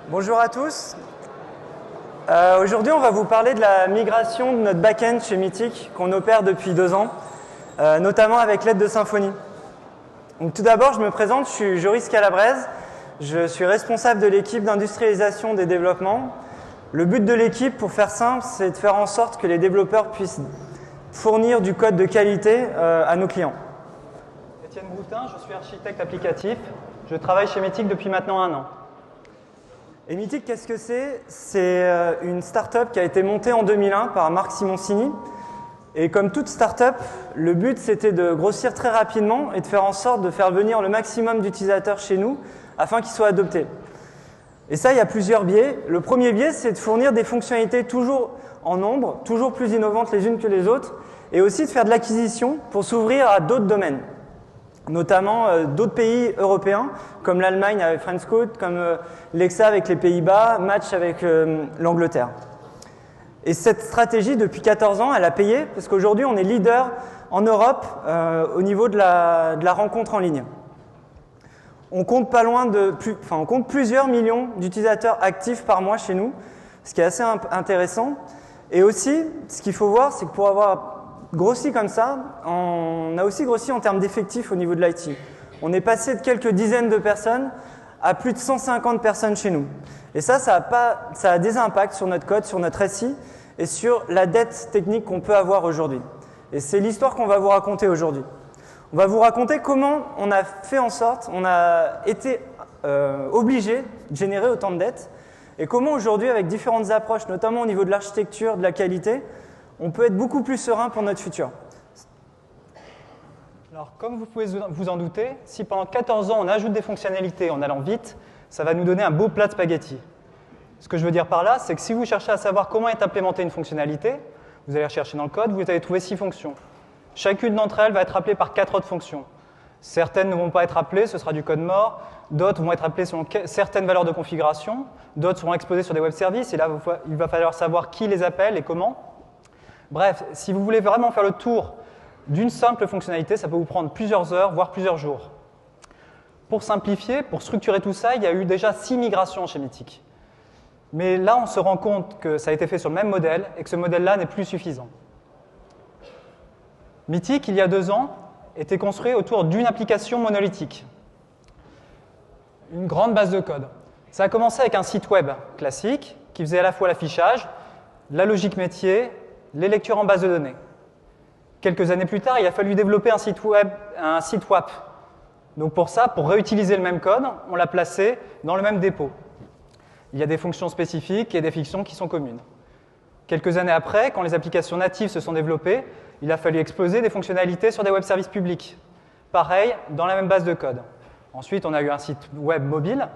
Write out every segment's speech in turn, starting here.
Bonjour à tous. Aujourd'hui, on va vous parler de la migration de notre back-end chez Mythic qu'on opère depuis 2 ans, notamment avec l'aide de Symfony. Donc, tout d'abord, je me présente, je suis Joris Calabrese, je suis responsable de l'équipe d'industrialisation des développements. Le but de l'équipe, pour faire simple, c'est de faire en sorte que les développeurs puissent fournir du code de qualité à nos clients. Étienne Broutin, je suis architecte applicatif. Je travaille chez Mythic depuis maintenant 1 an. Et Mythic, qu'est-ce que c'est? C'est une start-up qui a été montée en 2001 par Marc Simoncini. Et comme toute start-up, le but c'était de grossir très rapidement et de faire en sorte de faire venir le maximum d'utilisateurs chez nous afin qu'ils soient adoptés. Et ça, il y a plusieurs biais. Le premier biais, c'est de fournir des fonctionnalités toujours en nombre, toujours plus innovantes les unes que les autres, et aussi de faire de l'acquisition pour s'ouvrir à d'autres domaines, notamment d'autres pays européens, comme l'Allemagne avec French Code, comme l'EXA avec les Pays-Bas, Match avec l'Angleterre. Et cette stratégie, depuis 14 ans, elle a payé, parce qu'aujourd'hui, on est leader en Europe au niveau de la rencontre en ligne. On compte on compte plusieurs millions d'utilisateurs actifs par mois chez nous, ce qui est assez intéressant. Et aussi, ce qu'il faut voir, c'est que pour avoir grossi comme ça, on a aussi grossi en termes d'effectifs au niveau de l'IT. On est passé de quelques dizaines de personnes à plus de 150 personnes chez nous. Et ça a des impacts sur notre code, sur notre SI et sur la dette technique qu'on peut avoir aujourd'hui. Et c'est l'histoire qu'on va vous raconter aujourd'hui. On va vous raconter comment on a fait en sorte, on a été obligé de générer autant de dettes et comment aujourd'hui, avec différentes approches, notamment au niveau de l'architecture, de la qualité, on peut être beaucoup plus serein pour notre futur. Alors, comme vous pouvez vous en douter, si pendant 14 ans on ajoute des fonctionnalités en allant vite, ça va nous donner un beau plat de spaghettis. Ce que je veux dire par là, c'est que si vous cherchez à savoir comment est implémentée une fonctionnalité, vous allez rechercher dans le code, vous allez trouver 6 fonctions. Chacune d'entre elles va être appelée par 4 autres fonctions. Certaines ne vont pas être appelées, ce sera du code mort. D'autres vont être appelées selon certaines valeurs de configuration. D'autres seront exposées sur des web services. Et là, il va falloir savoir qui les appelle et comment. Bref, si vous voulez vraiment faire le tour d'une simple fonctionnalité, ça peut vous prendre plusieurs heures, voire plusieurs jours. Pour simplifier, pour structurer tout ça, il y a eu déjà 6 migrations chez Mythic. Mais là, on se rend compte que ça a été fait sur le même modèle et que ce modèle-là n'est plus suffisant. Mythic, il y a 2 ans, était construit autour d'une application monolithique, une grande base de code. Ça a commencé avec un site web classique qui faisait à la fois l'affichage, la logique métier, les lectures en base de données. Quelques années plus tard, il a fallu développer un site WAP. Donc pour ça, pour réutiliser le même code, on l'a placé dans le même dépôt. Il y a des fonctions spécifiques et des fonctions qui sont communes. Quelques années après, quand les applications natives se sont développées, il a fallu exposer des fonctionnalités sur des web services publics. Pareil, dans la même base de code. Ensuite, on a eu un site web mobile.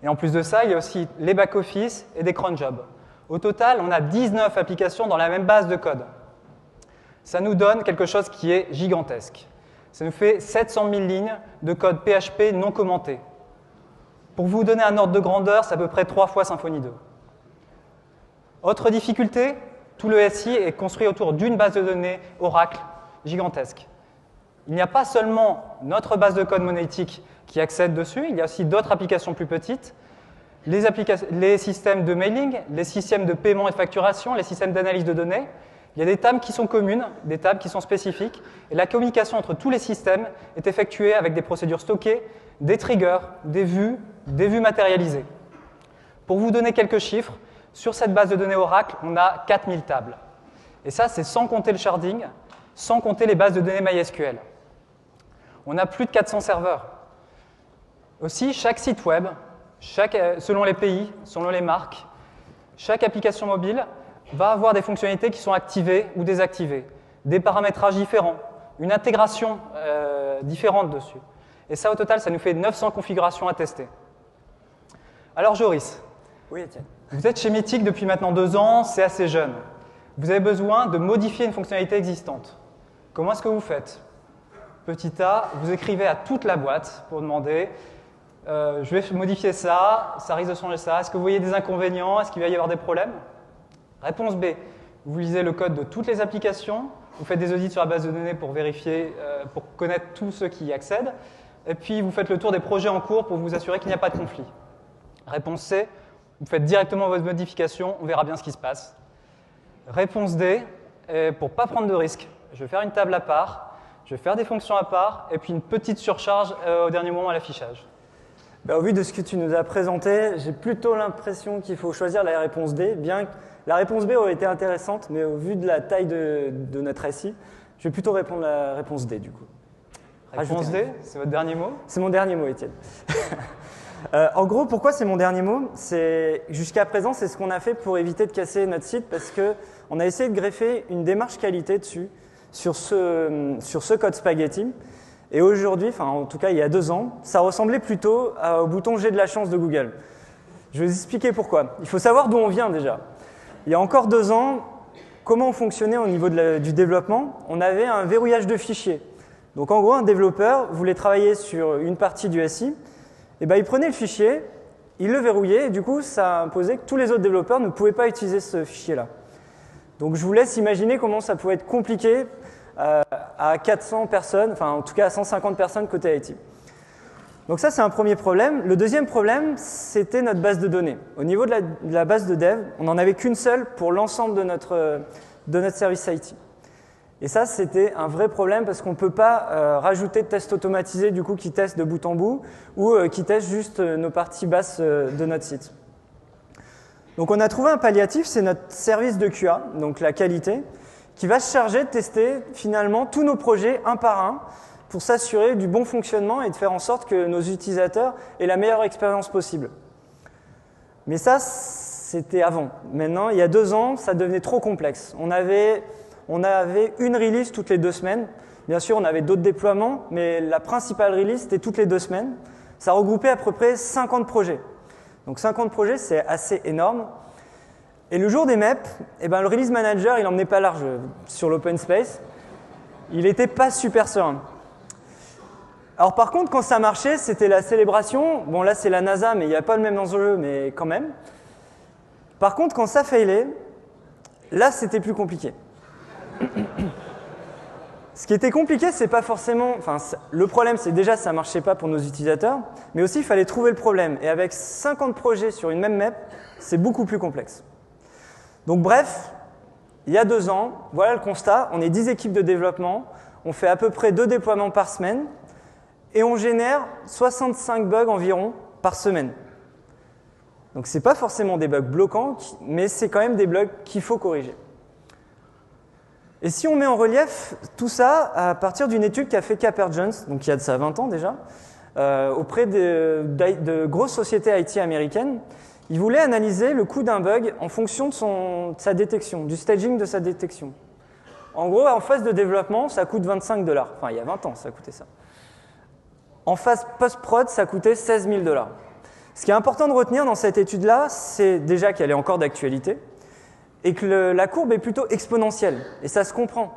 Et en plus de ça, il y a aussi les back-office et des cron jobs. Au total, on a 19 applications dans la même base de code. Ça nous donne quelque chose qui est gigantesque. Ça nous fait 700 000 lignes de code PHP non commenté. Pour vous donner un ordre de grandeur, c'est à peu près 3 fois Symfony 2. Autre difficulté, tout le SI est construit autour d'une base de données Oracle gigantesque. Il n'y a pas seulement notre base de code monolithique qui accède dessus, il y a aussi d'autres applications plus petites, les systèmes de mailing, les systèmes de paiement et de facturation, les systèmes d'analyse de données. Il y a des tables qui sont communes, des tables qui sont spécifiques, et la communication entre tous les systèmes est effectuée avec des procédures stockées, des triggers, des vues matérialisées. Pour vous donner quelques chiffres, sur cette base de données Oracle, on a 4000 tables. Et ça, c'est sans compter le sharding, sans compter les bases de données MySQL. On a plus de 400 serveurs. Aussi, chaque site web, selon les pays, selon les marques, chaque application mobile va avoir des fonctionnalités qui sont activées ou désactivées, des paramétrages différents, une intégration différente dessus. Et ça, au total, ça nous fait 900 configurations à tester. Alors, Joris. Oui, Étienne. Vous êtes chez Mythic depuis maintenant 2 ans, c'est assez jeune. Vous avez besoin de modifier une fonctionnalité existante. Comment est-ce que vous faites? Petit A, vous écrivez à toute la boîte pour demander je vais modifier ça, ça risque de changer ça. Est-ce que vous voyez des inconvénients? Est-ce qu'il va y avoir des problèmes? Réponse B, vous lisez le code de toutes les applications, vous faites des audits sur la base de données pour vérifier, pour connaître tous ceux qui y accèdent, et puis vous faites le tour des projets en cours pour vous assurer qu'il n'y a pas de conflit. Réponse C, vous faites directement votre modification, on verra bien ce qui se passe. Réponse D, pour ne pas prendre de risque, je vais faire une table à part, je vais faire des fonctions à part, et puis une petite surcharge au dernier moment à l'affichage. Au vu de ce que tu nous as présenté, j'ai plutôt l'impression qu'il faut choisir la réponse D, bien que la réponse B aurait été intéressante, mais au vu de la taille de notre SI, je vais plutôt répondre la réponse D du coup. Réponse D, c'est votre dernier mot? C'est mon dernier mot, Étienne. En gros, pourquoi c'est mon dernier mot? Jusqu'à présent, c'est ce qu'on a fait pour éviter de casser notre site, parce qu'on a essayé de greffer une démarche qualité dessus, sur ce code spaghetti. Et aujourd'hui, enfin en tout cas il y a 2 ans, ça ressemblait plutôt au bouton J'ai de la chance de Google. Je vais vous expliquer pourquoi. Il faut savoir d'où on vient déjà. Il y a encore 2 ans, comment on fonctionnait au niveau du développement? On avait un verrouillage de fichiers. Donc en gros, un développeur voulait travailler sur une partie du SI, et il prenait le fichier, il le verrouillait, et du coup ça imposait que tous les autres développeurs ne pouvaient pas utiliser ce fichier-là. Donc je vous laisse imaginer comment ça pouvait être compliqué à 400 personnes, enfin en tout cas à 150 personnes côté IT. Donc ça c'est un premier problème. Le deuxième problème, c'était notre base de données. Au niveau de la base de dev, on n'en avait qu'une seule pour l'ensemble de notre service IT. Et ça c'était un vrai problème parce qu'on ne peut pas rajouter de tests automatisés du coup qui testent de bout en bout ou qui testent juste nos parties basses de notre site. Donc on a trouvé un palliatif, c'est notre service de QA, donc la qualité, qui va se charger de tester finalement tous nos projets un par un pour s'assurer du bon fonctionnement et de faire en sorte que nos utilisateurs aient la meilleure expérience possible. Mais ça, c'était avant. Maintenant, il y a 2 ans, ça devenait trop complexe. On avait une release toutes les 2 semaines. Bien sûr, on avait d'autres déploiements, mais la principale release, c'était toutes les 2 semaines. Ça regroupait à peu près 50 projets. Donc 50 projets, c'est assez énorme. Et le jour des MEP, le release manager, il n'emmenait pas large sur l'open space. Il n'était pas super serein. Alors par contre, quand ça marchait, c'était la célébration. Bon là, c'est la NASA, mais il n'y a pas le même enjeu, mais quand même. Par contre, quand ça failait, là, c'était plus compliqué. Ce qui était compliqué, c'est pas forcément... le problème, c'est déjà ça ne marchait pas pour nos utilisateurs, mais aussi, il fallait trouver le problème. Et avec 50 projets sur une même MEP, c'est beaucoup plus complexe. Donc bref, il y a 2 ans, voilà le constat, on est 10 équipes de développement, on fait à peu près 2 déploiements par semaine et on génère 65 bugs environ par semaine. Donc ce n'est pas forcément des bugs bloquants, mais c'est quand même des bugs qu'il faut corriger. Et si on met en relief tout ça à partir d'une étude qu'a fait Capper-Jones, donc il y a de ça 20 ans déjà, auprès de grosses sociétés IT américaines, il voulait analyser le coût d'un bug en fonction de sa détection, du staging de sa détection. En gros, en phase de développement, ça coûte 25 $. Enfin, il y a 20 ans, ça coûtait ça. En phase post-prod, ça coûtait 16 000 $. Ce qui est important de retenir dans cette étude-là, c'est déjà qu'elle est encore d'actualité et que la courbe est plutôt exponentielle. Et ça se comprend.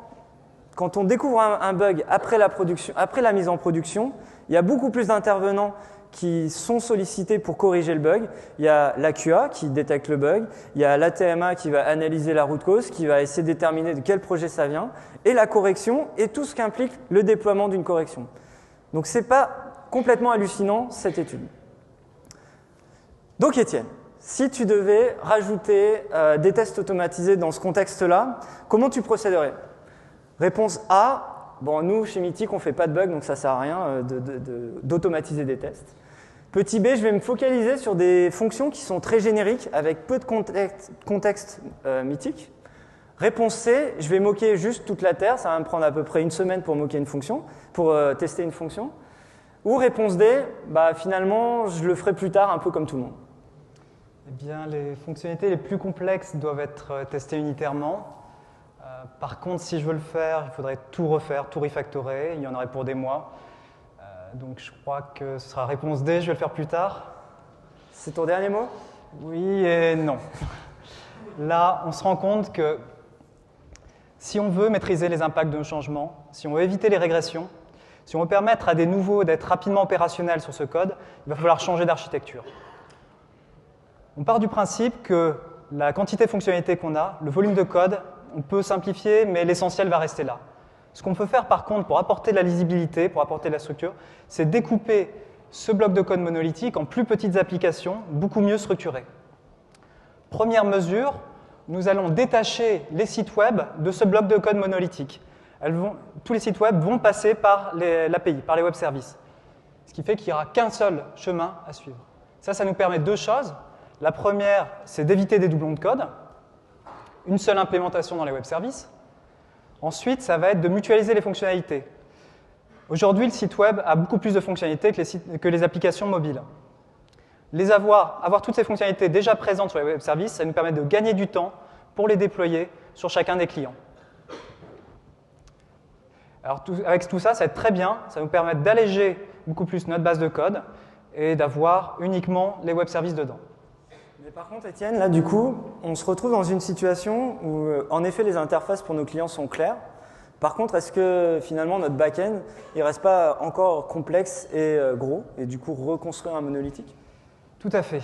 Quand on découvre un bug après la mise en production, il y a beaucoup plus d'intervenants qui sont sollicités pour corriger le bug. Il y a la QA qui détecte le bug, il y a l'ATMA qui va analyser la root cause, qui va essayer de déterminer de quel projet ça vient, et la correction et tout ce qu'implique le déploiement d'une correction. Donc ce n'est pas complètement hallucinant cette étude. Donc Étienne, si tu devais rajouter des tests automatisés dans ce contexte-là, comment tu procéderais? Réponse A, bon, nous chez Mythic on ne fait pas de bugs donc ça ne sert à rien d'automatiser des tests. Petit b, je vais me focaliser sur des fonctions qui sont très génériques avec peu de contexte Mythic. Réponse C, je vais moquer juste toute la Terre, ça va me prendre à peu près 1 semaine pour moquer une fonction, pour tester une fonction. Ou réponse D, finalement je le ferai plus tard un peu comme tout le monde. Eh bien, les fonctionnalités les plus complexes doivent être testées unitairement. Par contre, si je veux le faire, il faudrait tout refaire, tout refactorer, il y en aurait pour des mois. Donc je crois que ce sera réponse D, je vais le faire plus tard. C'est ton dernier mot? Oui et non. Là, on se rend compte que si on veut maîtriser les impacts de nos changements, si on veut éviter les régressions, si on veut permettre à des nouveaux d'être rapidement opérationnels sur ce code, il va falloir changer d'architecture. On part du principe que la quantité de fonctionnalités qu'on a, le volume de code, on peut simplifier, mais l'essentiel va rester là. Ce qu'on peut faire par contre pour apporter de la lisibilité, pour apporter de la structure, c'est découper ce bloc de code monolithique en plus petites applications, beaucoup mieux structurées. Première mesure, nous allons détacher les sites web de ce bloc de code monolithique. Tous les sites web vont passer par l'API, par les web services. Ce qui fait qu'il n'y aura qu'un seul chemin à suivre. Ça nous permet deux choses. La première, c'est d'éviter des doublons de code. Une seule implémentation dans les web services. Ensuite, ça va être de mutualiser les fonctionnalités. Aujourd'hui, le site web a beaucoup plus de fonctionnalités que les applications mobiles. Avoir toutes ces fonctionnalités déjà présentes sur les web services, ça nous permet de gagner du temps pour les déployer sur chacun des clients. Alors, avec tout ça, ça va être très bien. Ça va nous permettre d'alléger beaucoup plus notre base de code et d'avoir uniquement les web services dedans. Mais par contre, Étienne, là, du coup, on se retrouve dans une situation où, en effet, les interfaces pour nos clients sont claires. Par contre, est-ce que, finalement, notre back-end, il ne reste pas encore complexe et gros, et du coup, reconstruire un monolithique? Tout à fait.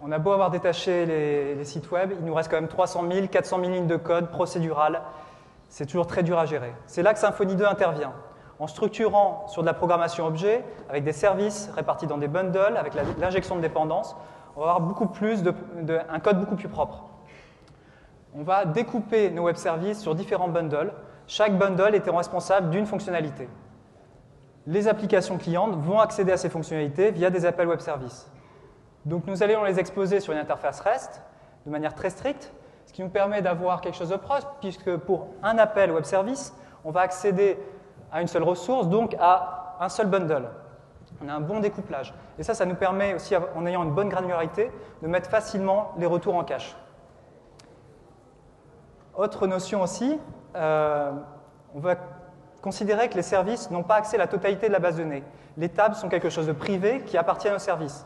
On a beau avoir détaché les sites web, il nous reste quand même 300 000, 400 000 lignes de code procédural. C'est toujours très dur à gérer. C'est là que Symfony 2 intervient. En structurant sur de la programmation objet, avec des services répartis dans des bundles, avec l'injection de dépendances, on va avoir beaucoup plus un code beaucoup plus propre. On va découper nos web services sur différents bundles, chaque bundle étant responsable d'une fonctionnalité. Les applications clientes vont accéder à ces fonctionnalités via des appels web services. Donc nous allons les exposer sur une interface REST de manière très stricte, ce qui nous permet d'avoir quelque chose de proche, puisque pour un appel web service, on va accéder à une seule ressource, donc à un seul bundle. On a un bon découplage. Et ça nous permet aussi, en ayant une bonne granularité, de mettre facilement les retours en cache. Autre notion aussi, on va considérer que les services n'ont pas accès à la totalité de la base de données. Les tables sont quelque chose de privé qui appartient aux services.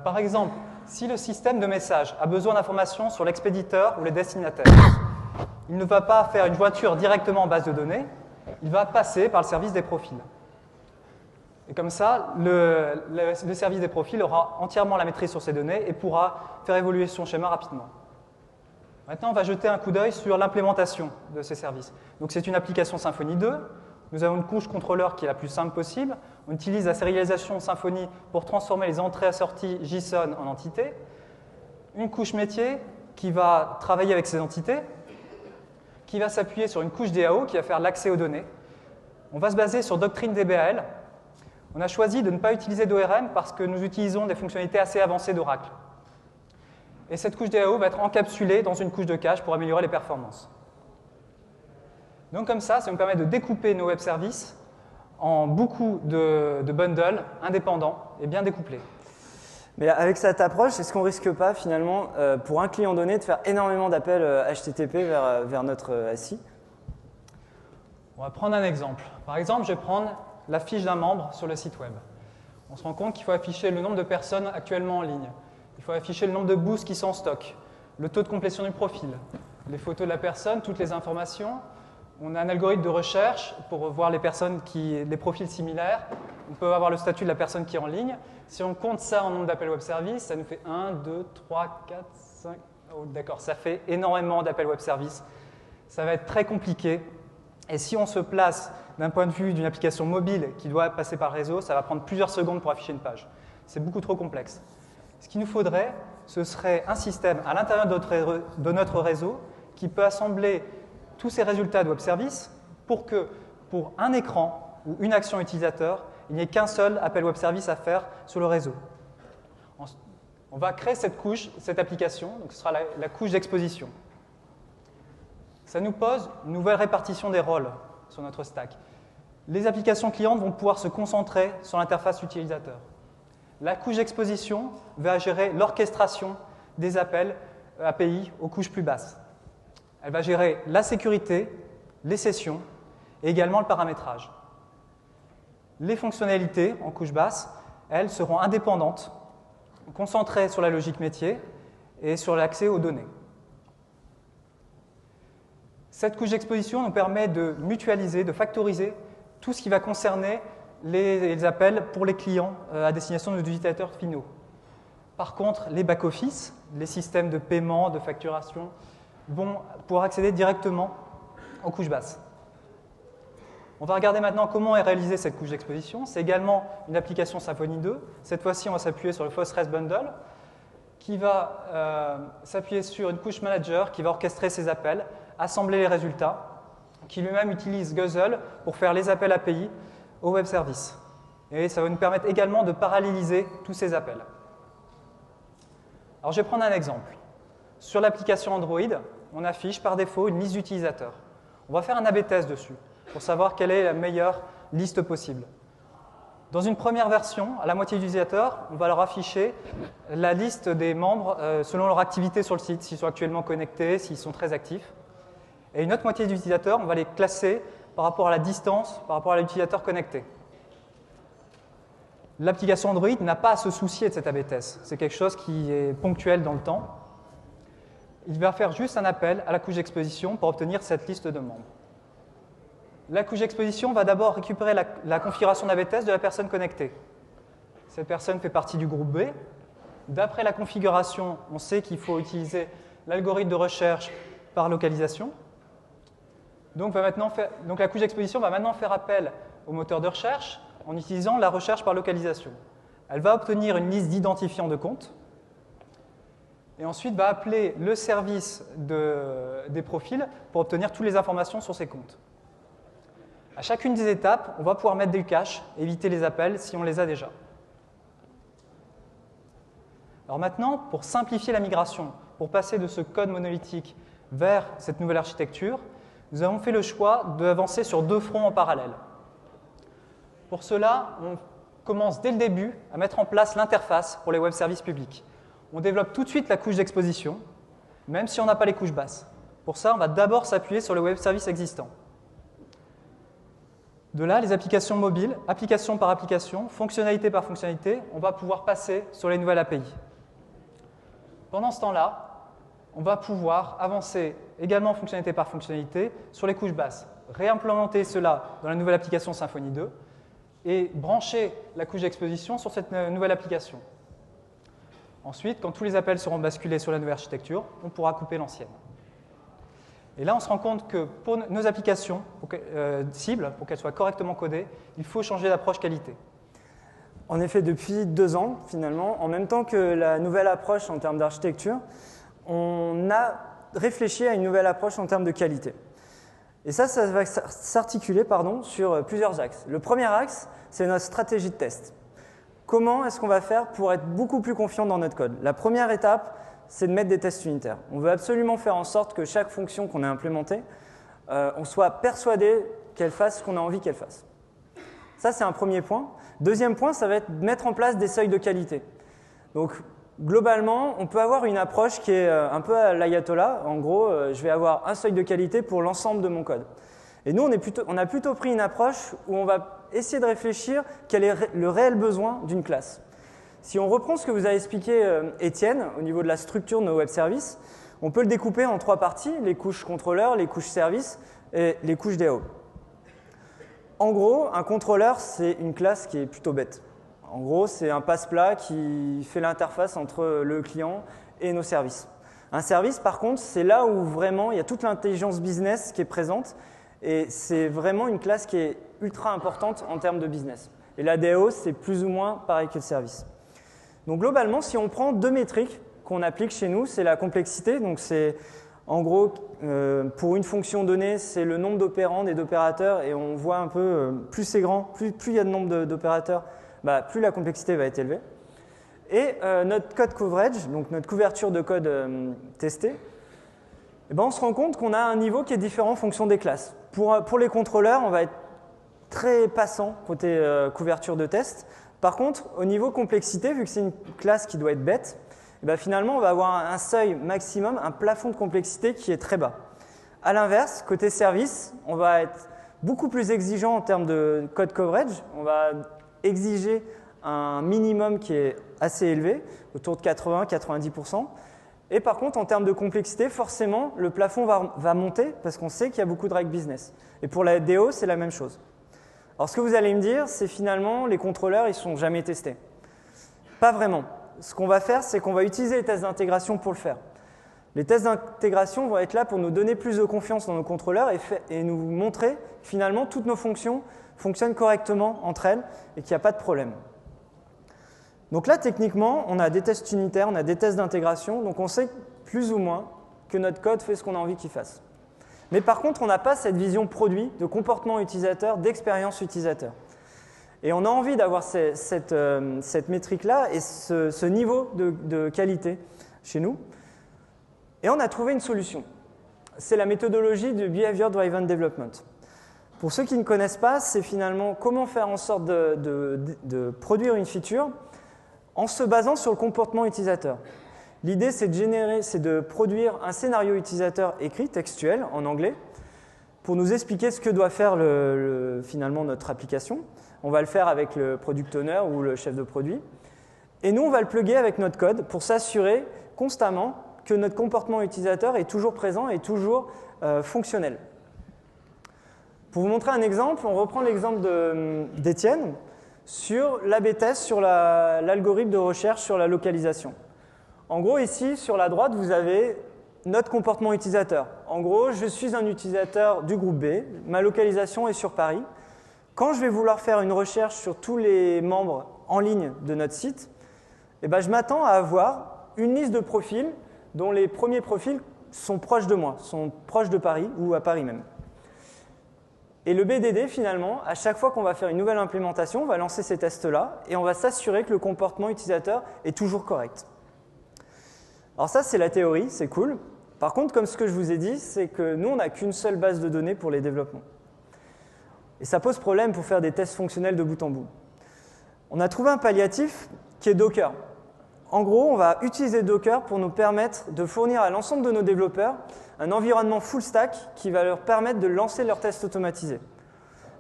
Par exemple, si le système de message a besoin d'informations sur l'expéditeur ou les destinataires, il ne va pas faire une jointure directement en base de données, il va passer par le service des profils. Et comme ça, le service des profils aura entièrement la maîtrise sur ces données et pourra faire évoluer son schéma rapidement. Maintenant, on va jeter un coup d'œil sur l'implémentation de ces services. Donc, c'est une application Symfony 2. Nous avons une couche contrôleur qui est la plus simple possible. On utilise la sérialisation Symfony pour transformer les entrées et sorties JSON en entités. Une couche métier qui va travailler avec ces entités, qui va s'appuyer sur une couche DAO qui va faire l'accès aux données. On va se baser sur Doctrine DBAL. On a choisi de ne pas utiliser d'ORM parce que nous utilisons des fonctionnalités assez avancées d'Oracle. Et cette couche DAO va être encapsulée dans une couche de cache pour améliorer les performances. Donc comme ça nous permet de découper nos web services en beaucoup de bundles indépendants et bien découplés. Mais avec cette approche, est-ce qu'on ne risque pas finalement, pour un client donné, de faire énormément d'appels HTTP vers notre SI? On va prendre un exemple. Par exemple, je vais prendre la fiche d'un membre sur le site web. On se rend compte qu'il faut afficher le nombre de personnes actuellement en ligne. Il faut afficher le nombre de boosts qui sont en stock, le taux de complétion du profil, les photos de la personne, toutes les informations. On a un algorithme de recherche pour voir les profils similaires. On peut avoir le statut de la personne qui est en ligne. Si on compte ça en nombre d'appels web service, ça nous fait 1, 2, 3, 4, 5... Oh, d'accord, ça fait énormément d'appels web service. Ça va être très compliqué. Et si on se place d'un point de vue d'une application mobile qui doit passer par le réseau, ça va prendre plusieurs secondes pour afficher une page. C'est beaucoup trop complexe. Ce qu'il nous faudrait, ce serait un système à l'intérieur de notre réseau qui peut assembler tous ces résultats de web service pour que, pour un écran ou une action utilisateur, il n'y ait qu'un seul appel web service à faire sur le réseau. On va créer cette couche, cette application, donc ce sera la couche d'exposition. Ça nous pose une nouvelle répartition des rôles sur notre stack. Les applications clientes vont pouvoir se concentrer sur l'interface utilisateur. La couche d'exposition va gérer l'orchestration des appels API aux couches plus basses. Elle va gérer la sécurité, les sessions et également le paramétrage. Les fonctionnalités en couche basse, elles seront indépendantes, concentrées sur la logique métier et sur l'accès aux données. Cette couche d'exposition nous permet de mutualiser, de factoriser tout ce qui va concerner les appels pour les clients à destination des utilisateurs finaux. Par contre, les back-office, les systèmes de paiement, de facturation, vont pouvoir accéder directement aux couches basses. On va regarder maintenant comment est réalisée cette couche d'exposition. C'est également une application Symfony 2. Cette fois-ci, on va s'appuyer sur le Postgres Bundle, qui va s'appuyer sur une couche manager qui va orchestrer ces appels, assembler les résultats, qui lui-même utilise Guzzle pour faire les appels API au web service. Et ça va nous permettre également de paralléliser tous ces appels. Alors je vais prendre un exemple. Sur l'application Android, on affiche par défaut une liste d'utilisateurs. On va faire un A/B test dessus pour savoir quelle est la meilleure liste possible. Dans une première version, à la moitié d'utilisateurs, on va leur afficher la liste des membres selon leur activité sur le site, s'ils sont actuellement connectés, s'ils sont très actifs. Et une autre moitié d'utilisateurs, on va les classer par rapport à la distance, par rapport à l'utilisateur connecté. L'application Android n'a pas à se soucier de cet A/B test. C'est quelque chose qui est ponctuel dans le temps. Il va faire juste un appel à la couche d'exposition pour obtenir cette liste de membres. La couche d'exposition va d'abord récupérer la configuration d'A/B test de la personne connectée. Cette personne fait partie du groupe B. D'après la configuration, on sait qu'il faut utiliser l'algorithme de recherche par localisation. Donc la couche d'exposition va maintenant faire appel au moteur de recherche en utilisant la recherche par localisation. Elle va obtenir une liste d'identifiants de comptes et ensuite va appeler le service des profils pour obtenir toutes les informations sur ces comptes. À chacune des étapes, on va pouvoir mettre des caches, éviter les appels si on les a déjà. Alors maintenant, pour simplifier la migration, pour passer de ce code monolithique vers cette nouvelle architecture, nous avons fait le choix d'avancer sur 2 fronts en parallèle. Pour cela, on commence dès le début à mettre en place l'interface pour les web services publics. On développe tout de suite la couche d'exposition, même si on n'a pas les couches basses. Pour ça, on va d'abord s'appuyer sur le web service existant. De là, les applications mobiles, application par application, fonctionnalité par fonctionnalité, on va pouvoir passer sur les nouvelles API. Pendant ce temps-là, on va pouvoir avancer également fonctionnalité par fonctionnalité sur les couches basses, réimplémenter cela dans la nouvelle application Symfony 2 et brancher la couche d'exposition sur cette nouvelle application. Ensuite, quand tous les appels seront basculés sur la nouvelle architecture, on pourra couper l'ancienne. Et là, on se rend compte que pour nos applications cibles, pour qu'elles soient correctement codées, il faut changer d'approche qualité. En effet, depuis 2 ans, finalement, en même temps que la nouvelle approche en termes d'architecture, on a réfléchi à une nouvelle approche en termes de qualité. Et ça va s'articuler sur plusieurs axes. Le premier axe, c'est notre stratégie de test. Comment est-ce qu'on va faire pour être beaucoup plus confiant dans notre code? La première étape, c'est de mettre des tests unitaires. On veut absolument faire en sorte que chaque fonction qu'on a implémentée, on soit persuadé qu'elle fasse ce qu'on a envie qu'elle fasse. Ça, c'est un premier point. Deuxième point, ça va être de mettre en place des seuils de qualité. Donc, globalement, on peut avoir une approche qui est un peu à l'ayatollah. En gros, je vais avoir un seuil de qualité pour l'ensemble de mon code. Et nous, on a plutôt pris une approche où on va essayer de réfléchir quel est le réel besoin d'une classe. Si on reprend ce que vous a expliqué Étienne au niveau de la structure de nos web services, on peut le découper en 3 parties, les couches contrôleurs, les couches services et les couches DAO. En gros, un contrôleur, c'est une classe qui est plutôt bête. En gros, c'est un passe-plat qui fait l'interface entre le client et nos services. Un service, par contre, c'est là où vraiment il y a toute l'intelligence business qui est présente et c'est vraiment une classe qui est ultra importante en termes de business. Et la DAO, c'est plus ou moins pareil que le service. Donc globalement, si on prend 2 métriques qu'on applique chez nous, c'est la complexité. Donc c'est en gros, pour une fonction donnée, c'est le nombre d'opérandes et d'opérateurs. Et on voit un peu, plus c'est grand, plus il y a de nombre d'opérateurs, plus la complexité va être élevée. Et notre code coverage, donc notre couverture de code testée, on se rend compte qu'on a un niveau qui est différent en fonction des classes. Pour les contrôleurs, on va être très passant côté couverture de test. Par contre, au niveau complexité, vu que c'est une classe qui doit être bête, finalement, on va avoir un seuil maximum, un plafond de complexité qui est très bas. A l'inverse, côté service, on va être beaucoup plus exigeant en termes de code coverage. On va exiger un minimum qui est assez élevé, autour de 80-90%. Et par contre, en termes de complexité, forcément, le plafond va monter parce qu'on sait qu'il y a beaucoup de règles business. Et pour la DO, c'est la même chose. Alors, ce que vous allez me dire, c'est finalement, les contrôleurs, ils ne sont jamais testés. Pas vraiment. Ce qu'on va faire, c'est qu'on va utiliser les tests d'intégration pour le faire. Les tests d'intégration vont être là pour nous donner plus de confiance dans nos contrôleurs et nous montrer que finalement toutes nos fonctions fonctionnent correctement entre elles et qu'il n'y a pas de problème. Donc là, techniquement, on a des tests unitaires, on a des tests d'intégration, donc on sait plus ou moins que notre code fait ce qu'on a envie qu'il fasse. Mais par contre, on n'a pas cette vision produit, de comportement utilisateur, d'expérience utilisateur. Et on a envie d'avoir cette métrique-là et ce niveau de qualité chez nous. Et on a trouvé une solution. C'est la méthodologie du Behavior Driven Development. Pour ceux qui ne connaissent pas, c'est finalement comment faire en sorte de produire une feature en se basant sur le comportement utilisateur. L'idée, c'est de produire un scénario utilisateur écrit, textuel, en anglais, pour nous expliquer ce que doit faire finalement notre application. On va le faire avec le product owner ou le chef de produit. Et nous, on va le plugger avec notre code pour s'assurer constamment que notre comportement utilisateur est toujours présent et toujours fonctionnel. Pour vous montrer un exemple, on reprend l'exemple d'Étienne sur l'A/B test, sur l'algorithme de recherche sur la localisation. En gros, ici, sur la droite, vous avez notre comportement utilisateur. En gros, je suis un utilisateur du groupe B, ma localisation est sur Paris. Quand je vais vouloir faire une recherche sur tous les membres en ligne de notre site, eh ben, je m'attends à avoir une liste de profils dont les premiers profils sont proches de moi, sont proches de Paris ou à Paris même. Et le BDD, finalement, à chaque fois qu'on va faire une nouvelle implémentation, on va lancer ces tests-là et on va s'assurer que le comportement utilisateur est toujours correct. Alors ça, c'est la théorie, c'est cool. Par contre, comme ce que je vous ai dit, c'est que nous, on n'a qu'une seule base de données pour les développements. Et ça pose problème pour faire des tests fonctionnels de bout en bout. On a trouvé un palliatif qui est Docker. En gros, on va utiliser Docker pour nous permettre de fournir à l'ensemble de nos développeurs un environnement full stack qui va leur permettre de lancer leurs tests automatisés.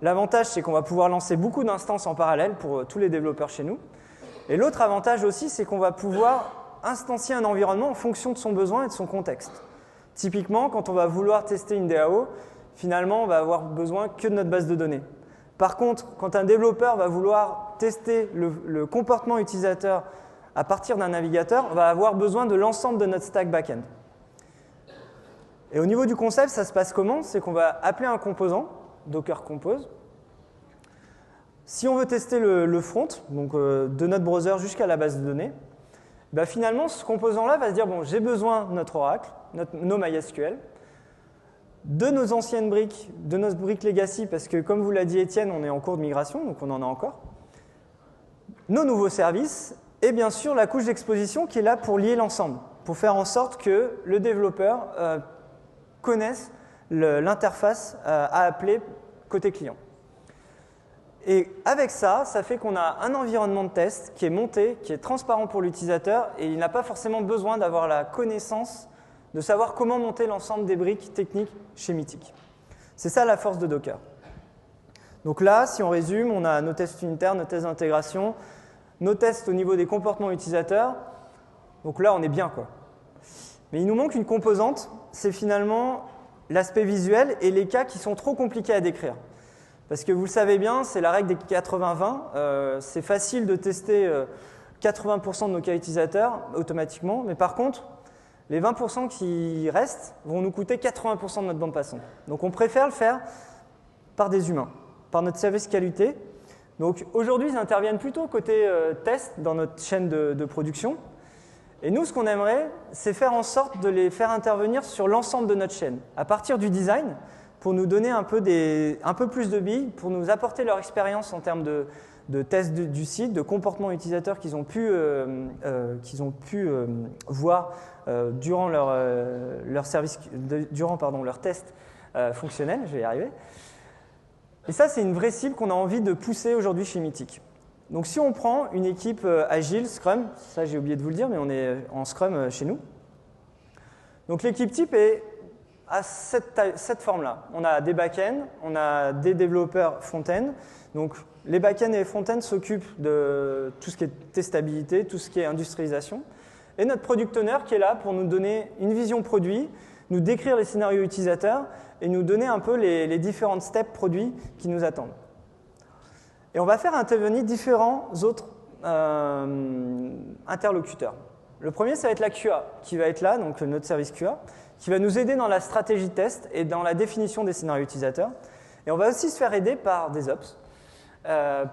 L'avantage, c'est qu'on va pouvoir lancer beaucoup d'instances en parallèle pour tous les développeurs chez nous. Et l'autre avantage aussi, c'est qu'on va pouvoir instancier un environnement en fonction de son besoin et de son contexte. Typiquement, quand on va vouloir tester une DAO, finalement, on va avoir besoin que de notre base de données. Par contre, quand un développeur va vouloir tester le comportement utilisateur à partir d'un navigateur, on va avoir besoin de l'ensemble de notre stack back-end. Et au niveau du concept, ça se passe comment? C'est qu'on va appeler un composant, Docker Compose. Si on veut tester le front, donc de notre browser jusqu'à la base de données, bah finalement, ce composant-là va se dire, bon, j'ai besoin de notre Oracle, nos MySQL, de nos anciennes briques, de nos briques legacy, parce que comme vous l'a dit Étienne, on est en cours de migration, donc on en a encore, nos nouveaux services, et bien sûr la couche d'exposition qui est là pour lier l'ensemble, pour faire en sorte que le développeur connaisse l'interface à appeler côté client. Et avec ça, ça fait qu'on a un environnement de test qui est monté, qui est transparent pour l'utilisateur, et il n'a pas forcément besoin d'avoir la connaissance de savoir comment monter l'ensemble des briques techniques chez Mythic. C'est ça la force de Docker. Donc là, si on résume, on a nos tests unitaires, nos tests d'intégration, nos tests au niveau des comportements utilisateurs. Donc là, on est bien, quoi. Mais il nous manque une composante, c'est finalement l'aspect visuel et les cas qui sont trop compliqués à décrire. Parce que vous le savez bien, c'est la règle des 80-20. C'est facile de tester 80% de nos cas utilisateurs automatiquement, mais par contre, les 20% qui restent vont nous coûter 80% de notre bande passante. Donc on préfère le faire par des humains, par notre service qualité. Donc aujourd'hui, ils interviennent plutôt côté test dans notre chaîne de production. Et nous, ce qu'on aimerait, c'est faire en sorte de les faire intervenir sur l'ensemble de notre chaîne, à partir du design, pour nous donner un peu plus de billes, pour nous apporter leur expérience en termes de tests du site, de comportement utilisateur qu'ils ont pu voir durant leur test fonctionnel, je vais y arriver. Et ça, c'est une vraie cible qu'on a envie de pousser aujourd'hui chez Mythic. Donc si on prend une équipe agile, Scrum, ça j'ai oublié de vous le dire, mais on est en Scrum chez nous. Donc l'équipe type est à cette forme-là. On a des back-end, on a des développeurs front-end. Donc les back-end et les front-end s'occupent de tout ce qui est testabilité, tout ce qui est industrialisation. Et notre product owner qui est là pour nous donner une vision produit, nous décrire les scénarios utilisateurs et nous donner un peu les différentes steps produits qui nous attendent. Et on va faire intervenir différents autres interlocuteurs. Le premier, ça va être la QA, qui va être là, donc notre service QA, qui va nous aider dans la stratégie de test et dans la définition des scénarios utilisateurs. Et on va aussi se faire aider par des ops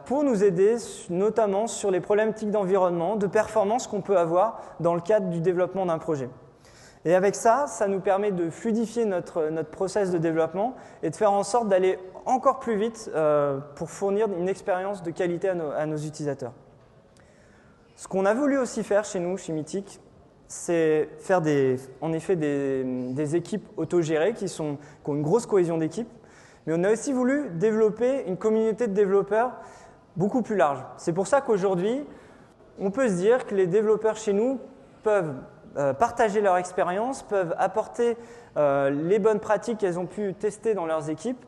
pour nous aider notamment sur les problématiques d'environnement, de performance qu'on peut avoir dans le cadre du développement d'un projet. Et avec ça, ça nous permet de fluidifier notre process de développement et de faire en sorte d'aller encore plus vite pour fournir une expérience de qualité à nos utilisateurs. Ce qu'on a voulu aussi faire chez nous, chez Mythic, c'est faire en effet des équipes autogérées qui ont une grosse cohésion d'équipe, mais on a aussi voulu développer une communauté de développeurs beaucoup plus large. C'est pour ça qu'aujourd'hui, on peut se dire que les développeurs chez nous peuvent partager leur expérience, peuvent apporter les bonnes pratiques qu'elles ont pu tester dans leurs équipes,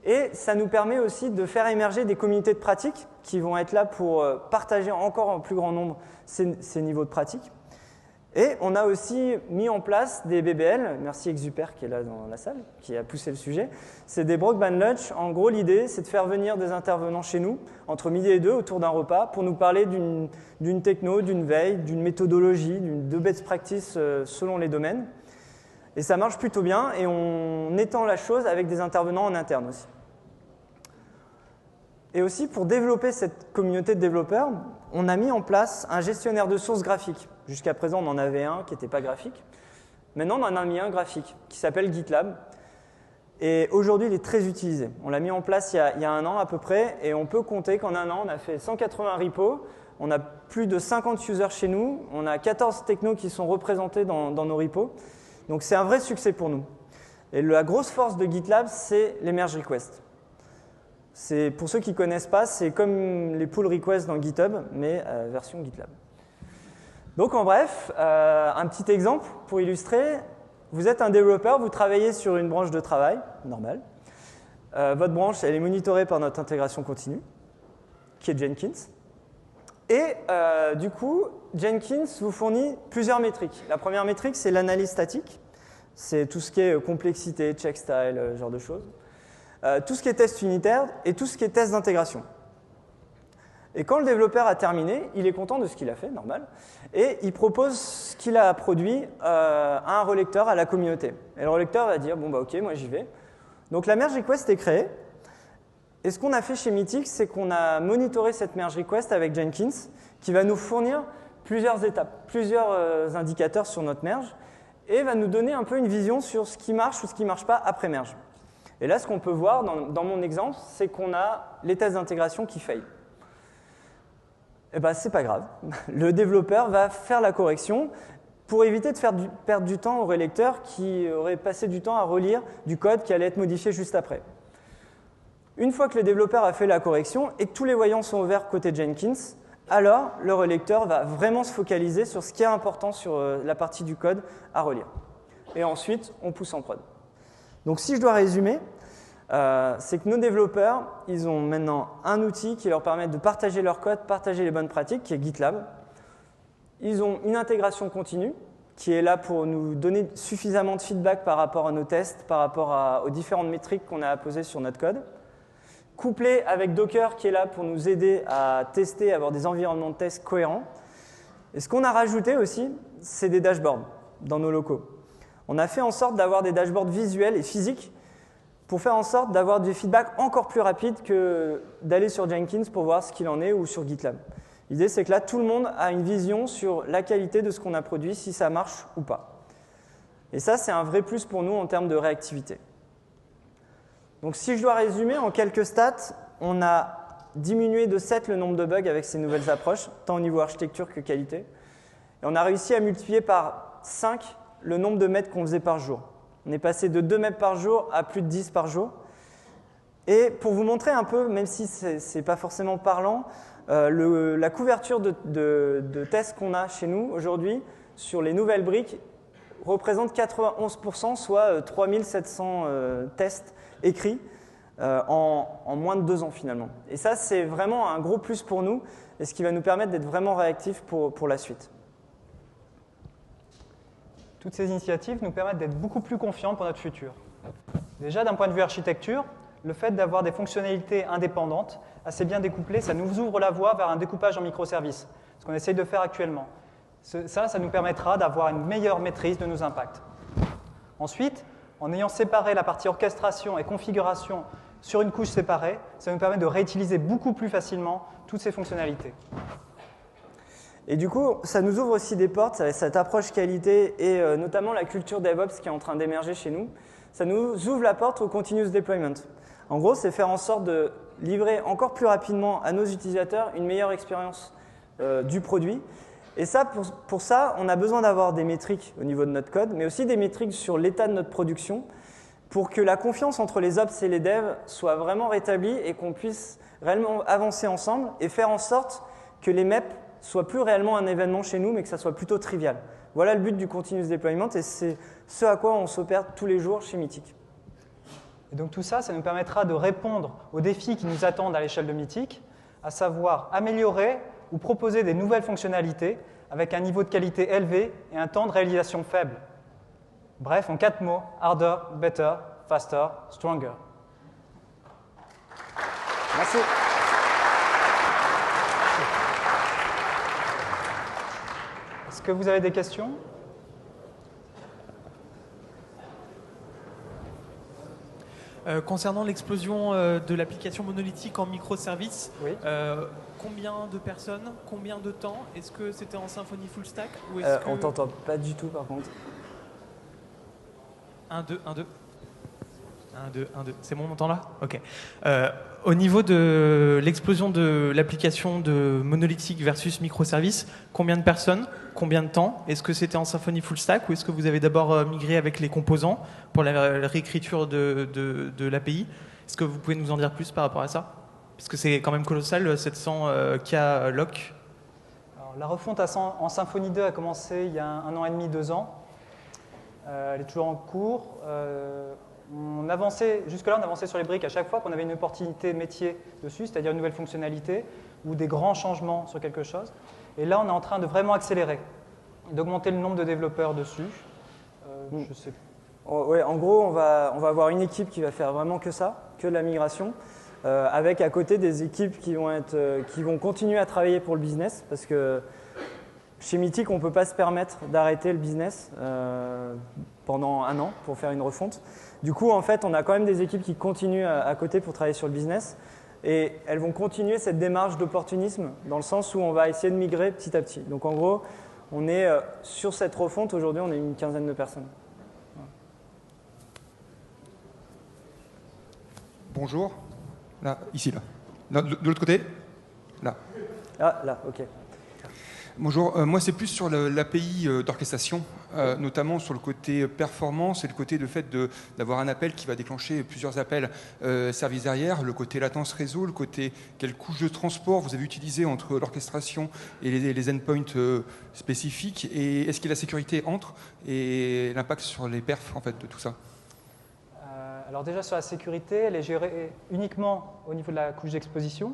et ça nous permet aussi de faire émerger des communautés de pratiques qui vont être là pour partager encore en plus grand nombre ces niveaux de pratique. Et on a aussi mis en place des BBL, merci Exuper qui est là dans la salle, qui a poussé le sujet. C'est des Brockman Lunch. En gros, l'idée, c'est de faire venir des intervenants chez nous, entre midi et 2, autour d'un repas, pour nous parler d'une techno, d'une veille, d'une méthodologie, de best practice selon les domaines. Et ça marche plutôt bien, et on étend la chose avec des intervenants en interne aussi. Et aussi, pour développer cette communauté de développeurs, on a mis en place un gestionnaire de sources graphiques. Jusqu'à présent, on en avait un qui n'était pas graphique. Maintenant, on en a mis un graphique qui s'appelle GitLab. Et aujourd'hui, il est très utilisé. On l'a mis en place il y a un an à peu près, et on peut compter qu'en un an, on a fait 180 repos, on a plus de 50 users chez nous, on a 14 technos qui sont représentés dans nos repos. Donc c'est un vrai succès pour nous. Et la grosse force de GitLab, c'est les merge requests. Pour ceux qui ne connaissent pas, c'est comme les pull requests dans GitHub, mais version GitLab. Donc en bref, un petit exemple pour illustrer. Vous êtes un développeur, vous travaillez sur une branche de travail, normale. Votre branche, elle est monitorée par notre intégration continue, qui est Jenkins. Et du coup, Jenkins vous fournit plusieurs métriques. La première métrique, c'est l'analyse statique. C'est tout ce qui est complexité, check style, ce genre de choses. Tout ce qui est test unitaire et tout ce qui est test d'intégration. Et quand le développeur a terminé, il est content de ce qu'il a fait, normal, et il propose ce qu'il a produit à un relecteur, à la communauté. Et le relecteur va dire, bon bah ok, moi j'y vais. Donc la merge request est créée, et ce qu'on a fait chez Mythic, c'est qu'on a monitoré cette merge request avec Jenkins, qui va nous fournir plusieurs étapes, plusieurs indicateurs sur notre merge, et va nous donner un peu une vision sur ce qui marche ou ce qui ne marche pas après merge. Et là, ce qu'on peut voir dans mon exemple, c'est qu'on a les tests d'intégration qui faillent. Eh bien, c'est pas grave. Le développeur va faire la correction pour éviter de faire perdre du temps au relecteur qui aurait passé du temps à relire du code qui allait être modifié juste après. Une fois que le développeur a fait la correction et que tous les voyants sont ouverts côté Jenkins, alors le relecteur va vraiment se focaliser sur ce qui est important sur la partie du code à relire. Et ensuite, on pousse en prod. Donc si je dois résumer, c'est que nos développeurs, ils ont maintenant un outil qui leur permet de partager leur code, partager les bonnes pratiques, qui est GitLab. Ils ont une intégration continue, qui est là pour nous donner suffisamment de feedback par rapport à nos tests, par rapport aux différentes métriques qu'on a posées sur notre code. Couplé avec Docker, qui est là pour nous aider à tester, à avoir des environnements de test cohérents. Et ce qu'on a rajouté aussi, c'est des dashboards dans nos locaux. On a fait en sorte d'avoir des dashboards visuels et physiques pour faire en sorte d'avoir du feedback encore plus rapide que d'aller sur Jenkins pour voir ce qu'il en est ou sur GitLab. L'idée, c'est que là, tout le monde a une vision sur la qualité de ce qu'on a produit, si ça marche ou pas. Et ça, c'est un vrai plus pour nous en termes de réactivité. Donc, si je dois résumer en quelques stats, on a diminué de 7 le nombre de bugs avec ces nouvelles approches, tant au niveau architecture que qualité. Et on a réussi à multiplier par 5 le nombre de mètres qu'on faisait par jour. On est passé de 2 mètres par jour à plus de 10 par jour. Et pour vous montrer un peu, même si ce n'est pas forcément parlant, la couverture de tests qu'on a chez nous aujourd'hui sur les nouvelles briques représente 91%, soit 3700 tests écrits en moins de 2 ans finalement. Et ça, c'est vraiment un gros plus pour nous et ce qui va nous permettre d'être vraiment réactifs pour la suite. Toutes ces initiatives nous permettent d'être beaucoup plus confiants pour notre futur. Déjà, d'un point de vue architecture, le fait d'avoir des fonctionnalités indépendantes, assez bien découplées, ça nous ouvre la voie vers un découpage en microservices, ce qu'on essaye de faire actuellement. Ça nous permettra d'avoir une meilleure maîtrise de nos impacts. Ensuite, en ayant séparé la partie orchestration et configuration sur une couche séparée, ça nous permet de réutiliser beaucoup plus facilement toutes ces fonctionnalités. Et du coup, ça nous ouvre aussi des portes, cette approche qualité et notamment la culture DevOps qui est en train d'émerger chez nous. Ça nous ouvre la porte au continuous deployment. En gros, c'est faire en sorte de livrer encore plus rapidement à nos utilisateurs une meilleure expérience du produit. Et ça, pour ça, on a besoin d'avoir des métriques au niveau de notre code, mais aussi des métriques sur l'état de notre production pour que la confiance entre les ops et les devs soit vraiment rétablie et qu'on puisse réellement avancer ensemble et faire en sorte que les MEP soient plus réellement un événement chez nous, mais que ça soit plutôt trivial. Voilà le but du continuous deployment et c'est ce à quoi on s'opère tous les jours chez Mythic. Et donc tout ça, ça nous permettra de répondre aux défis qui nous attendent à l'échelle de Mythic, à savoir améliorer ou proposer des nouvelles fonctionnalités avec un niveau de qualité élevé et un temps de réalisation faible. Bref, en 4 mots, harder, better, faster, stronger. Merci. Est-ce que vous avez des questions ? Concernant l'explosion de l'application monolithique en microservices, oui. Combien de personnes, combien de temps? Est-ce que c'était en Symfony full stack ou On t'entend pas du tout par contre. 1, 2, 1, 2. 1, 2, 1, 2. C'est bon, on m'entend là? Ok. Au niveau de l'explosion de l'application de monolithique versus microservices, combien de personnes, combien de temps? Est-ce que c'était en Symfony full stack ou est-ce que vous avez d'abord migré avec les composants pour la réécriture de l'API? Est-ce que vous pouvez nous en dire plus par rapport à ça? Parce que c'est quand même colossal, 700 K lock. Alors, la refonte en Symfony 2 a commencé il y a 1 an et demi, 2 ans. Elle est toujours en cours. Jusque-là, on avançait sur les briques à chaque fois qu'on avait une opportunité métier dessus, c'est-à-dire une nouvelle fonctionnalité ou des grands changements sur quelque chose. Et là, on est en train de vraiment accélérer, d'augmenter le nombre de développeurs dessus. Je sais. Ouais, en gros, on va avoir une équipe qui va faire vraiment que ça, que de la migration, avec à côté des équipes qui vont continuer à travailler pour le business, parce que chez Mythic, on ne peut pas se permettre d'arrêter le business pendant 1 an pour faire une refonte. Du coup, en fait, on a quand même des équipes qui continuent à côté pour travailler sur le business et elles vont continuer cette démarche d'opportunisme dans le sens où on va essayer de migrer petit à petit. Donc en gros, on est sur cette refonte, aujourd'hui, on est une quinzaine de personnes. Bonjour. Là, ici, là. De l'autre côté? Là. Ah, là, ok. Bonjour, moi c'est plus sur l'API d'orchestration, notamment sur le côté performance et le côté de fait d'avoir un appel qui va déclencher plusieurs appels service derrière, le côté latence réseau, le côté quelle couche de transport vous avez utilisé entre l'orchestration et les endpoints spécifiques, et est-ce qu'il y a la sécurité entre et l'impact sur les perfs en fait de tout ça? Alors déjà sur la sécurité, elle est gérée uniquement au niveau de la couche d'exposition,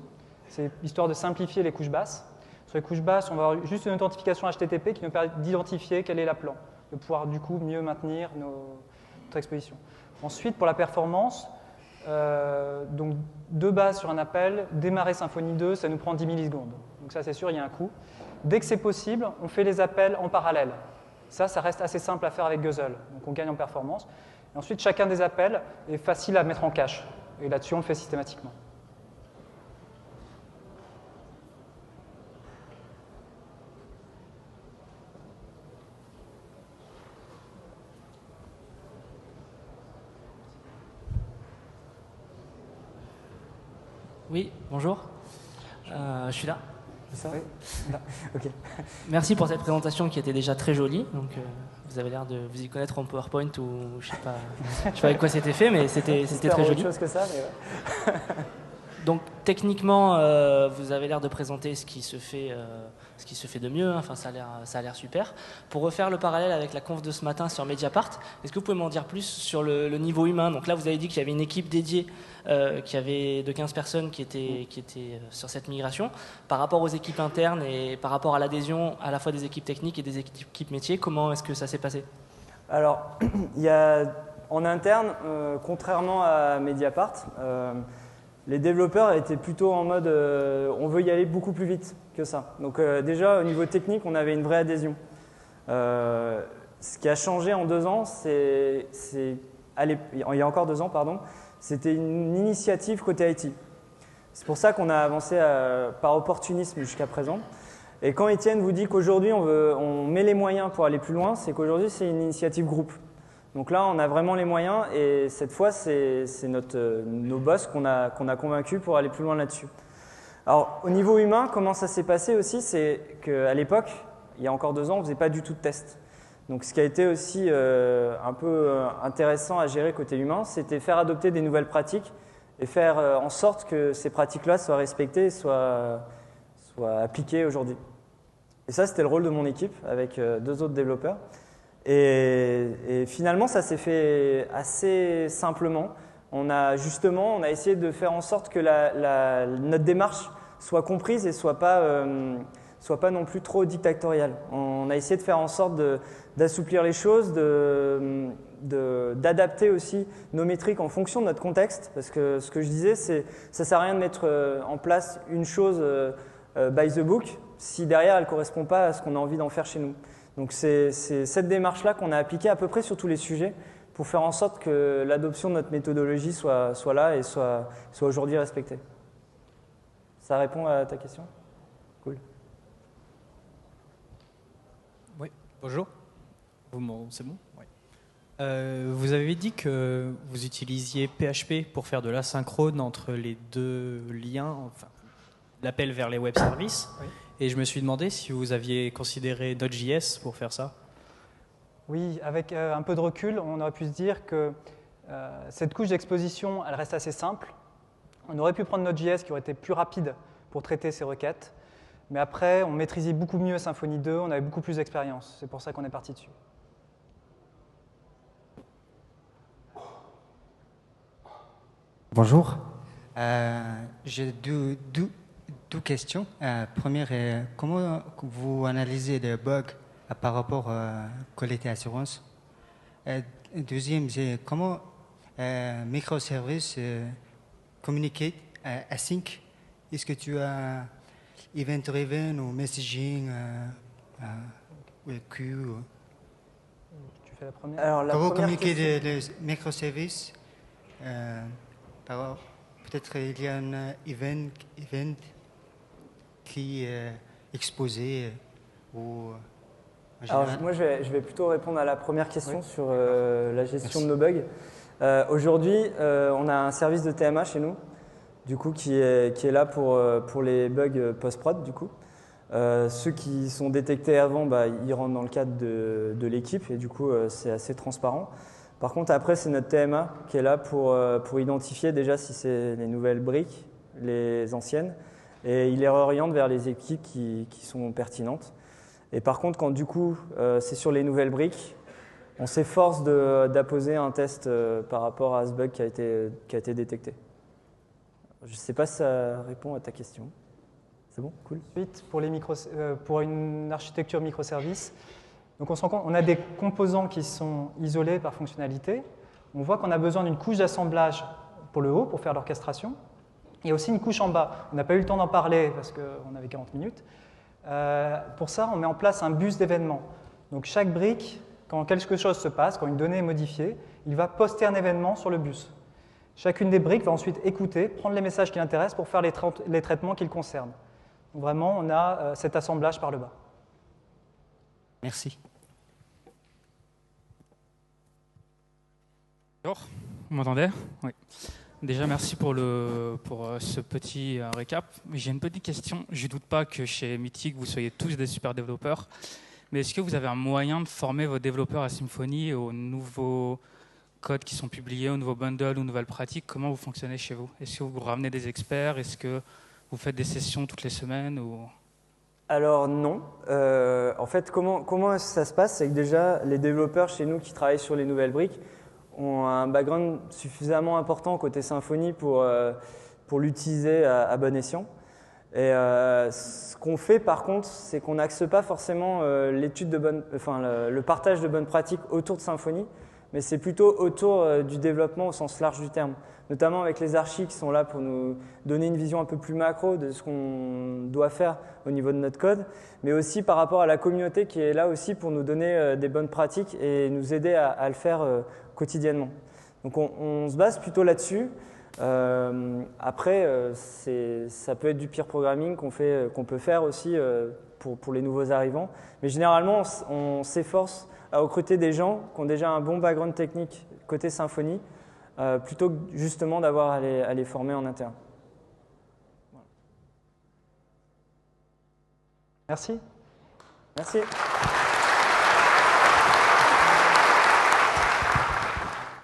c'est histoire de simplifier les couches basses. Sur les couches basses, on va avoir juste une authentification HTTP qui nous permet d'identifier quel est l'applant, de pouvoir du coup mieux maintenir notre exposition. Ensuite, pour la performance, donc 2 bases sur un appel, démarrer Symfony 2, ça nous prend 10 millisecondes. Donc ça c'est sûr, il y a un coût. Dès que c'est possible, on fait les appels en parallèle. Ça reste assez simple à faire avec Guzzle, donc on gagne en performance. Et ensuite, chacun des appels est facile à mettre en cache. Et là-dessus, on le fait systématiquement. Oui, bonjour. Je suis là. Ça oui. Ok. Merci pour cette présentation qui était déjà très jolie. Donc, vous avez l'air de vous y connaître en PowerPoint ou je sais pas avec quoi c'était fait, mais c'était très joli. Autre chose que ça, mais ouais. Donc techniquement, vous avez l'air de présenter ce qui se fait de mieux. Enfin, ça a l'air super. Pour refaire le parallèle avec la conf de ce matin sur Mediapart, est-ce que vous pouvez m'en dire plus sur le niveau humain? Donc là, vous avez dit qu'il y avait une équipe dédiée qui avait de 15 personnes qui étaient sur cette migration. Par rapport aux équipes internes et par rapport à l'adhésion à la fois des équipes techniques et des équipes métiers, comment est-ce que ça s'est passé? Alors, il y a en interne, contrairement à Mediapart, les développeurs étaient plutôt en mode on veut y aller beaucoup plus vite que ça. Donc déjà, au niveau technique, on avait une vraie adhésion. Ce qui a changé en 2 ans, il y a encore 2 ans, pardon, c'était une initiative côté IT. C'est pour ça qu'on a avancé par opportunisme jusqu'à présent. Et quand Étienne vous dit qu'aujourd'hui on met les moyens pour aller plus loin, c'est qu'aujourd'hui c'est une initiative groupe. Donc là on a vraiment les moyens et cette fois c'est nos boss qu'on a convaincus pour aller plus loin là-dessus. Alors au niveau humain, comment ça s'est passé aussi, c'est qu'à l'époque, il y a encore 2 ans, on ne faisait pas du tout de tests. Donc ce qui a été aussi un peu intéressant à gérer côté humain, c'était faire adopter des nouvelles pratiques et faire en sorte que ces pratiques-là soient respectées et soient appliquées aujourd'hui. Et ça, c'était le rôle de mon équipe avec 2 autres développeurs. Et finalement, ça s'est fait assez simplement. On a essayé de faire en sorte que notre démarche soit comprise et soit pas non plus trop dictatoriale. On a essayé de faire en sorte d'assouplir les choses, d'adapter aussi nos métriques en fonction de notre contexte. Parce que ce que je disais, ça ne sert à rien de mettre en place une chose by the book si derrière elle ne correspond pas à ce qu'on a envie d'en faire chez nous. Donc c'est cette démarche-là qu'on a appliquée à peu près sur tous les sujets pour faire en sorte que l'adoption de notre méthodologie soit là et soit aujourd'hui respectée. Ça répond à ta question ? Cool. Oui, bonjour. C'est bon ? Oui. Vous avez dit que vous utilisiez PHP pour faire de l'asynchrone entre les 2 liens, enfin, l'appel vers les web services. Oui. Et je me suis demandé si vous aviez considéré Node.js pour faire ça. Oui, avec un peu de recul, on aurait pu se dire que cette couche d'exposition, elle reste assez simple. On aurait pu prendre Node.js qui aurait été plus rapide pour traiter ces requêtes. Mais après, on maîtrisait beaucoup mieux Symfony 2, on avait beaucoup plus d'expérience. C'est pour ça qu'on est parti dessus. Bonjour. J'ai deux questions. Première est comment vous analysez les bugs par rapport à qualité assurance. Deuxième, c'est comment microservices communiquent async. Est-ce que tu as event-driven ou messaging ou queue? Tu fais la première. Alors, comment communiquer les microservices peut-être il y a un event qui est exposé ou alors, moi, je vais plutôt répondre à la première question sur la gestion de nos bugs. Aujourd'hui, on a un service de TMA chez nous, du coup, qui est là pour les bugs post-prod, du coup. Ceux qui sont détectés avant, ils rentrent dans le cadre de l'équipe et du coup, c'est assez transparent. Par contre, après, c'est notre TMA qui est là pour identifier déjà si c'est les nouvelles briques, les anciennes, et il les réoriente vers les équipes qui sont pertinentes. Et par contre, quand du coup, c'est sur les nouvelles briques, on s'efforce d'apposer un test par rapport à ce bug qui a été détecté. Je ne sais pas si ça répond à ta question. C'est bon ? Cool. Ensuite, pour une architecture microservice, donc on se rend compte, on a des composants qui sont isolés par fonctionnalité. On voit qu'on a besoin d'une couche d'assemblage pour le haut, pour faire l'orchestration. Il y a aussi une couche en bas. On n'a pas eu le temps d'en parler parce qu'on avait 40 minutes. Pour ça, on met en place un bus d'événements. Donc chaque brique, quand quelque chose se passe, quand une donnée est modifiée, il va poster un événement sur le bus. Chacune des briques va ensuite écouter, prendre les messages qui l'intéressent pour faire les traitements qui le concernent. Donc vraiment, on a cet assemblage par le bas. Merci. Bonjour, vous m'entendez? Oui. Déjà, merci pour ce petit récap. J'ai une petite question. Je ne doute pas que chez Mythic, vous soyez tous des super développeurs. Mais est-ce que vous avez un moyen de former vos développeurs à Symfony, aux nouveaux codes qui sont publiés, aux nouveaux bundles, aux nouvelles pratiques? Comment vous fonctionnez chez vous? Est-ce que vous ramenez des experts? Est-ce que vous faites des sessions toutes les semaines ou... Alors non. En fait, comment ça se passe? C'est que déjà, les développeurs chez nous qui travaillent sur les nouvelles briques ont un background suffisamment important côté Symfony pour l'utiliser à bon escient. Et ce qu'on fait par contre, c'est qu'on n'axe pas forcément le partage de bonnes pratiques autour de Symfony, mais c'est plutôt autour du développement au sens large du terme, notamment avec les archis qui sont là pour nous donner une vision un peu plus macro de ce qu'on doit faire au niveau de notre code, mais aussi par rapport à la communauté qui est là aussi pour nous donner des bonnes pratiques et nous aider à le faire quotidiennement. Donc on se base plutôt là-dessus. Après, ça peut être du peer programming qu'on peut faire aussi pour les nouveaux arrivants, mais généralement on s'efforce à recruter des gens qui ont déjà un bon background technique côté Symfony, plutôt que justement d'avoir à les former en interne. Voilà. Merci. Merci.